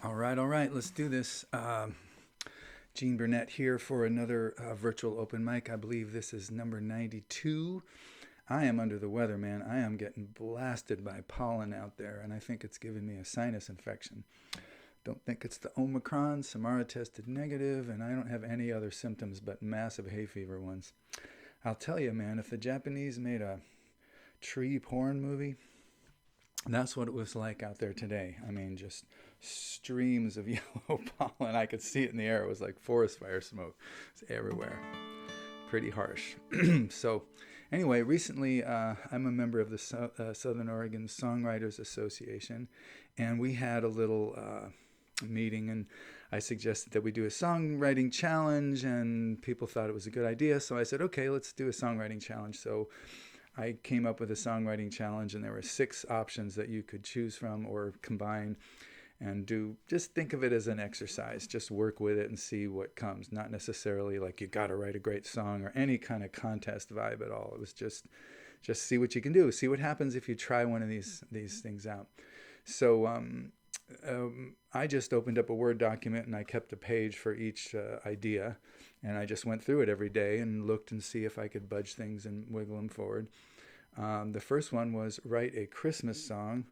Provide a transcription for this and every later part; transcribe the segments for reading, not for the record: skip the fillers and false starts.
All right, let's do this. Gene Burnett here for another virtual open mic. I believe this is number 92. I am under the weather, man. I am getting blasted by pollen out there, and I think it's giving me a sinus infection. Don't think it's the Omicron. Samara tested negative, and I don't have any other symptoms but massive hay fever ones. I'll tell you, man, if the Japanese made a tree porn movie, that's what it was like out there today. I mean, just streams of yellow pollen. I could see it in the air. It was like forest fire smoke. It's everywhere. Pretty harsh. So, anyway, recently I'm a member of the Southern Oregon Songwriters Association, and we had a little meeting, and I suggested that we do a songwriting challenge, and people thought it was a good idea. So I said, okay, let's do a songwriting challenge. So I came up with a songwriting challenge, and there were 6 options that you could choose from or combine and do. Just think of it as an exercise. Just work with it and see what comes. Not necessarily like you got to write a great song or any kind of contest vibe at all. It was just see what you can do. See what happens if you try one of these things out. So I just opened up a Word document and I kept a page for each idea, and I just went through it every day and looked and see if I could budge things and wiggle them forward. The first one was write a Christmas song,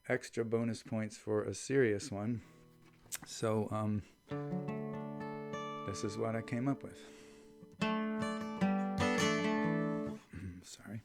extra bonus points for a serious one. So this is what I came up with. Sorry.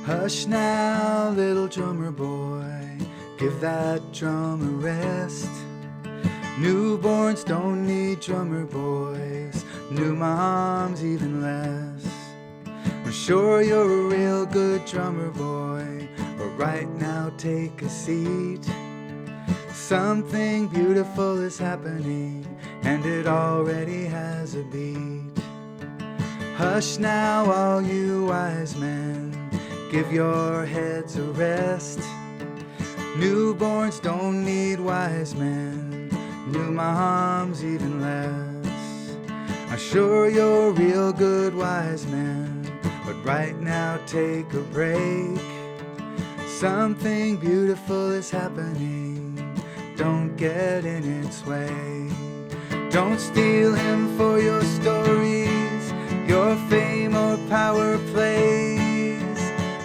Hush now, little drummer boy, give that drum a rest. Newborns don't need drummer boys, new moms even less. I'm sure you're a real good drummer boy, but right now take a seat. Something beautiful is happening, and it already has a beat. Hush now, all you wise men, give your heads a rest. Newborns don't need wise men, new moms even less. I'm sure you're real good wise men, but right now take a break. Something beautiful is happening, don't get in its way. Don't steal him for your stories, your fame or power plays.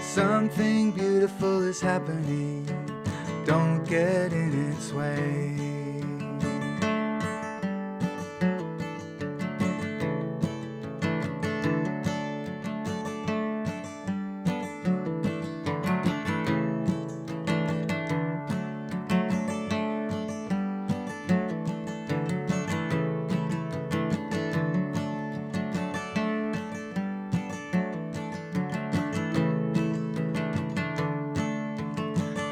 Something beautiful is happening, don't get in its way.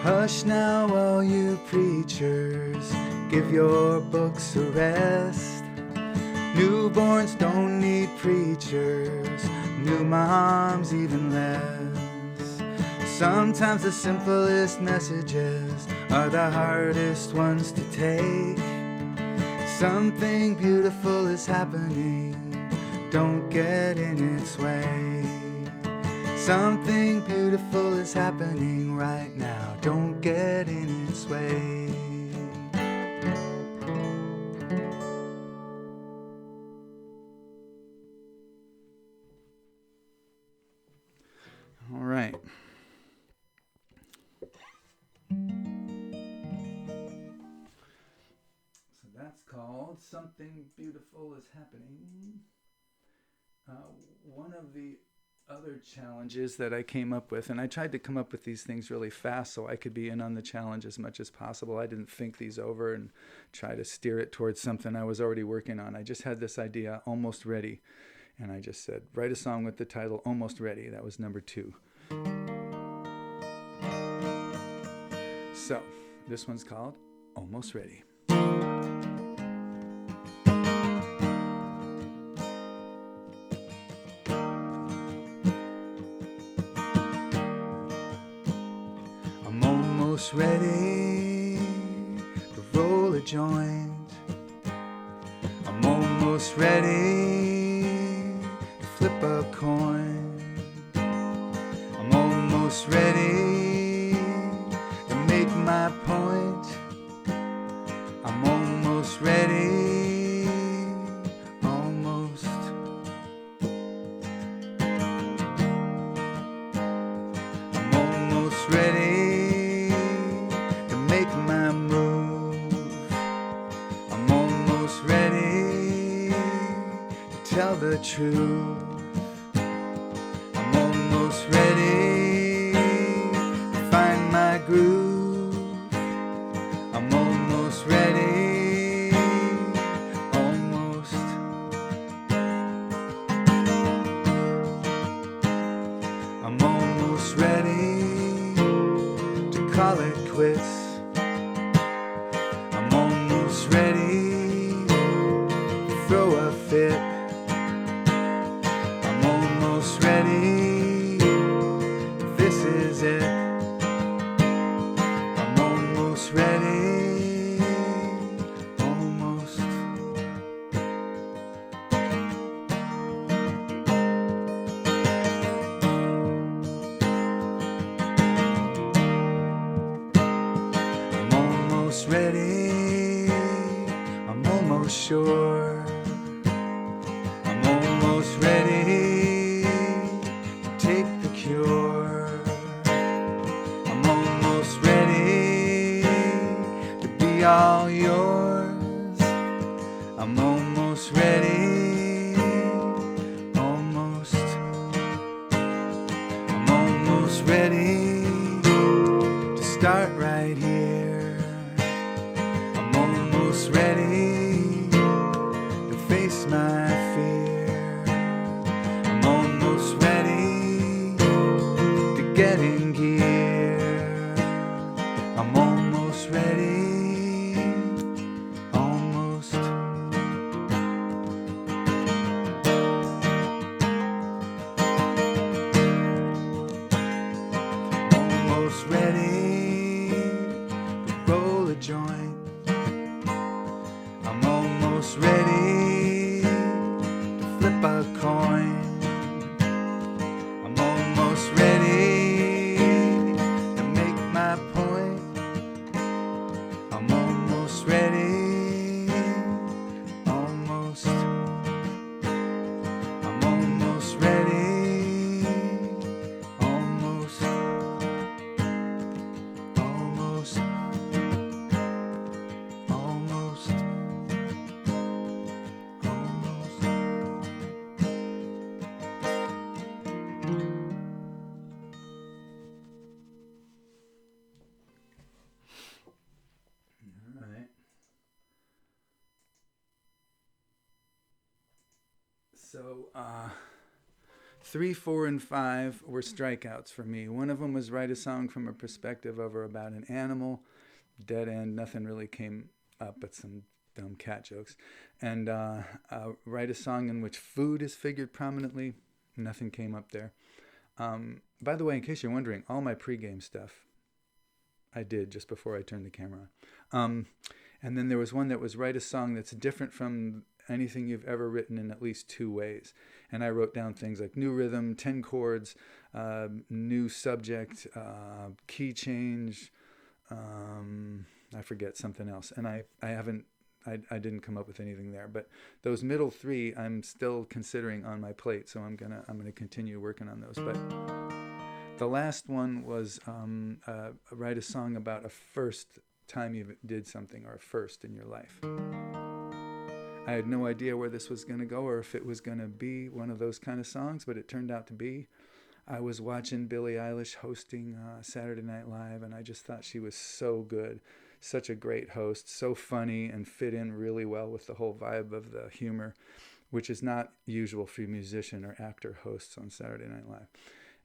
Hush now, all you preachers, give your books a rest. Newborns don't need preachers, new moms even less. Sometimes the simplest messages are the hardest ones to take. Something beautiful is happening, don't get in its way. Something beautiful is happening right now, don't get in its way. All right. So that's called Something Beautiful is Happening. One of the other challenges that I came up with, and I tried to come up with these things really fast so I could be in on the challenge as much as possible. I didn't think these over and try to steer it towards something I was already working on. I just had this idea almost ready, and I just said, write a song with the title Almost Ready. That was number 2. So this one's called Almost Ready. almost ready to roll a joint. I'm almost ready to flip a coin. I'm almost ready to make my point. I'm almost ready, almost. I'm almost ready to make my move. I'm almost ready to tell the truth. I'm almost ready to find my groove. I'm almost ready, almost. I'm almost ready to call it quits. I'm almost ready to throw a fit. I'm almost ready, this is it. I'm almost ready, almost. I'm almost ready, I'm almost sure. I'm almost ready to take the cure. I'm almost ready to be all yours. I'm almost ready, almost. I'm almost ready to start right here. I'm almost ready to face my fear. I'm almost ready to get in gear. I'm almost ready, almost. Almost ready to roll a joint. I'm almost ready to flip a coin. I'm almost ready to make my point. I'm almost ready, almost. I'm almost ready, almost. Almost. Almost. Almost. All right. So, 3, 4, and 5 were strikeouts for me. One of them was write a song from a perspective of or about an animal. Dead end. Nothing really came up but some dumb cat jokes. And write a song in which food is figured prominently. Nothing came up there. By the way, in case you're wondering, all my pregame stuff I did just before I turned the camera on. And then there was one that was write a song that's different from anything you've ever written in at least 2 ways. And I wrote down things like new rhythm, 10 chords, new subject, key change, I forget something else. And I didn't come up with anything there. But those middle 3 I'm still considering on my plate, so I'm gonna continue working on those. But the last one was write a song about a first time you did something, or a first in your life. I had no idea where this was going to go, or if it was going to be one of those kind of songs, but it turned out to be. I was watching Billie Eilish hosting Saturday Night Live, and I just thought she was so good. Such a great host, so funny, and fit in really well with the whole vibe of the humor, which is not usual for musician or actor hosts on Saturday Night Live.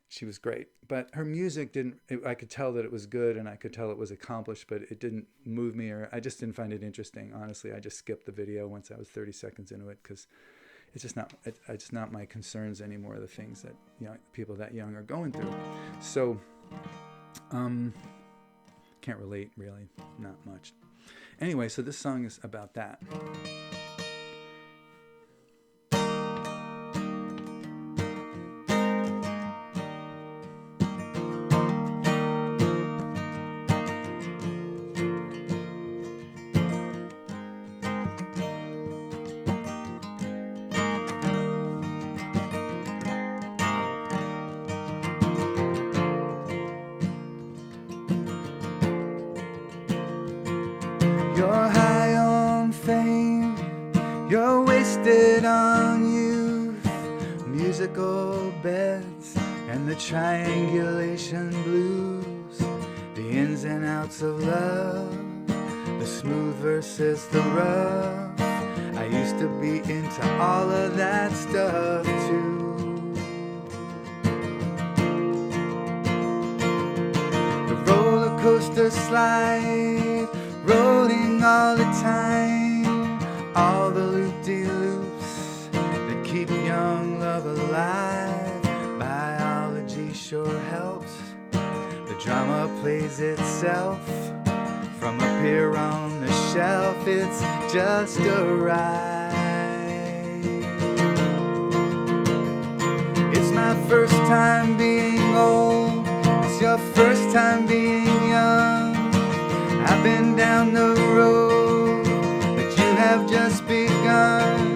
She was great, but her music I could tell that it was good, and I could tell it was accomplished, but it didn't move me, or I just didn't find it interesting. Honestly, I just skipped the video once I was 30 seconds into it, because it's just not my concerns anymore, the things that people that young are going through. So Can't relate, really. Not much. Anyway, so this song is about that. You're high on fame, you're wasted on youth, musical beds and the triangulation blues, the ins and outs of love, the smooth versus the rough. I used to be into all of that stuff too. The roller coaster slide, rolling all the time, all the loop-de-loops that keep young love alive. Biology sure helps, the drama plays itself from up here on the shelf. It's just a ride. It's my first time being old, it's your first time being young. I've been down the road that you have just begun,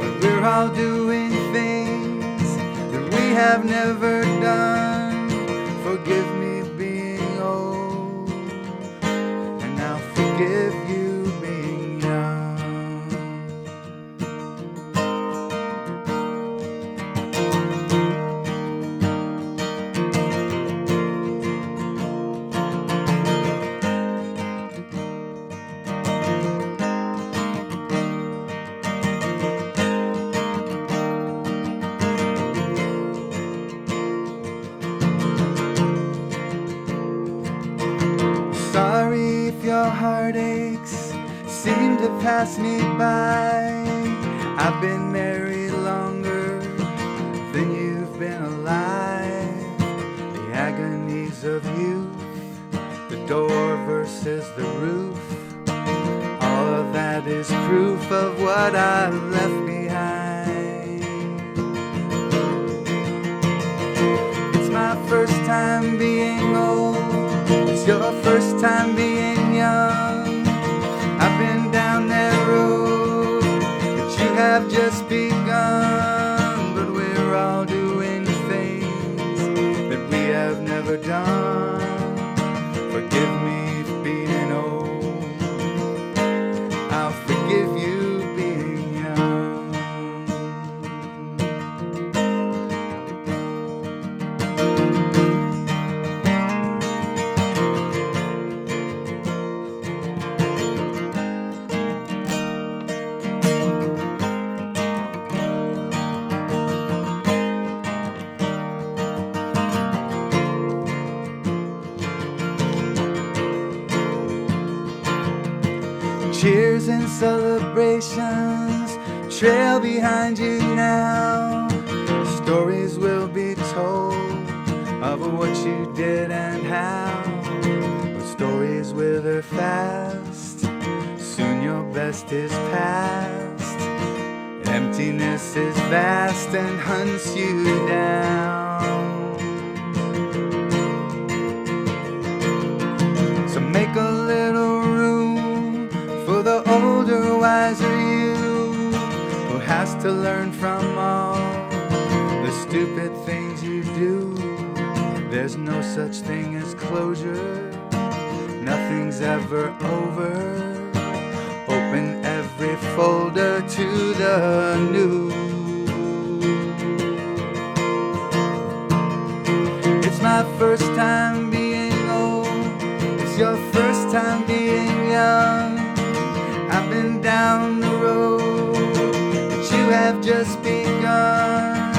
but we're all doing things that we have never done. Forgive me being old, and I'll forgive you being young. Sorry if your heartaches seem to pass me by. I've been married longer than you've been alive. The agonies of youth, the door versus the roof, all of that is proof of what I've left behind. It's my first time being old, it's your first time being young. I've been down that road that you have just begun, but we're all doing things that we have never done. Forgive me for being old, I'll forgive you being young. Cheers and celebrations trail behind you now. Stories will be told of what you did and how. But stories wither fast, soon your best is past. Emptiness is vast and hunts you down. So make a little room for the older, wiser you, who has to learn from all the stupid things you do. There's no such thing as closure, nothing's ever over. Open every folder to the new. It's my first time being old, it's your first time being young. I've been down the road that you have just begun,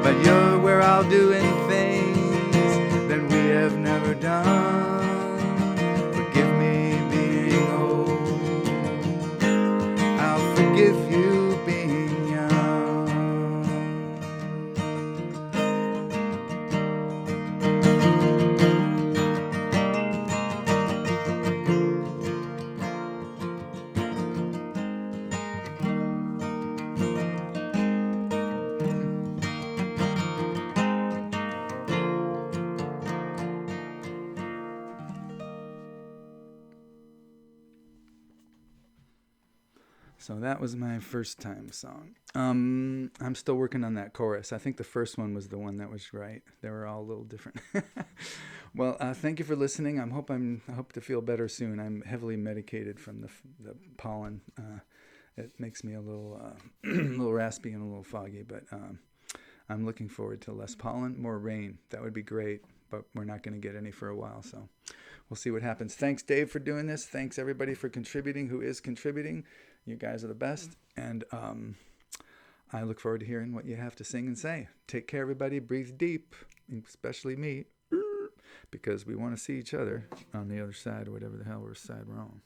but we're all doing things that we have never done. Forgive me being old, I'll forgive you being young. So that was my first time song. I'm still working on that chorus. I think the first one was the one that was right. They were all a little different. Well, thank you for listening. I hope to feel better soon. I'm heavily medicated from the pollen. It makes me a little a little raspy and a little foggy, but I'm looking forward to less pollen, more rain. That would be great, but we're not going to get any for a while, so we'll see what happens. Thanks, Dave, for doing this. Thanks, everybody, for contributing who is contributing. You guys are the best, and I look forward to hearing what you have to sing and say. Take care, everybody. Breathe deep, especially me, because we want to see each other on the other side, or whatever the hell side we're on.